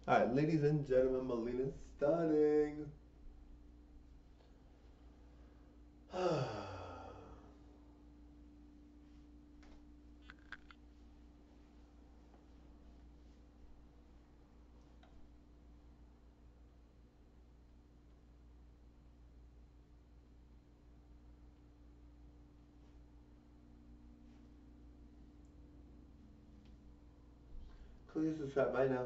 Alright, ladies and gentlemen, Melina's stunning. Please subscribe. Bye now.